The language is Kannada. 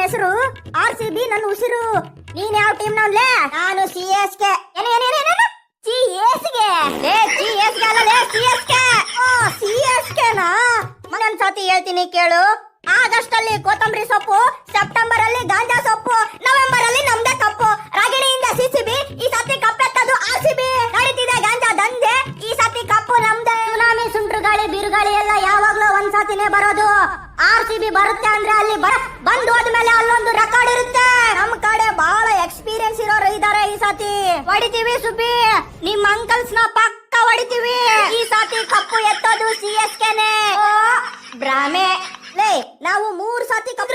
ಹೆಸರು RCB, ನನ್ನ ಉಸಿರು. ನೀನ್ ಯಾವ ಟೀಮ್ ನವ್ಲೆ? ನಾನು CSK. CSK ಅಲ್ಲ CSK. CSK ನಾ? ಒಂದ್ಸತಿ ಹೇಳ್ತೀನಿ ಕೇಳು. ಆಗಸ್ಟ್ ಅಲ್ಲಿ ಕೊತ್ತಂಬರಿ ಸೊಪ್ಪು, ಸೆಪ್ಟೆಂಬರ್ ಅಲ್ಲಿ ಗಾಂಜಾ ಸೊಪ್ಪು, ನವೆಂಬರ್ ಅಲ್ಲಿ ನಮ್ದೇ ಕಪ್ಪು. ರಾಗಿಣಿಯಿಂದ CCB, ಈ ಸತಿ ಕಪ್ಪೆತ್ತದು RCB. ನಡೀತಿದೆ ಗಾಂಜಾ ದಂಧೆ, ಈ ಸತಿ ಕಪ್ಪು ನಮ್ದೇ. ಸುನಾಮಿ, ಸುಂಟ್ರು ಗಾಳಿ, ಬಿರುಗಾಳಿ ಎಲ್ಲ ಯಾವಾಗ್ಲೂ ಒಂದ್ಸತಿನೇ ಬರೋದು. RCB ಬರುತ್ತೆ ಅಂದ್ರೆ ಅಲ್ಲಿ ಬಂದು ಹೋದ್ಮೇಲೆ ಅಲ್ಲೊಂದು ರೆಕಾರ್ಡ್ ಇರುತ್ತೆ. ನಮ್ ಕಡೆ ಬಹಳ ಎಕ್ಸ್ಪೀರಿಯನ್ಸ್ ಇರೋರು ಇದಾರೆ. ಈ ಸತಿ ಹೊಡಿತೀವಿ ಸುಬ್ಬಿ, ನಿಮ್ ಅಂಕಲ್ಸ್ ನ ಪಕ್ಕ ಹೊಡಿತೀವಿ. ಈ ಸತಿ ಕಪ್ಪು ಎತ್ತೋದು CSK ನೇ. ಭ್ರಮೆ ಲೇ, ನಾವು 3 ಸತಿ ಕಪ್ಪು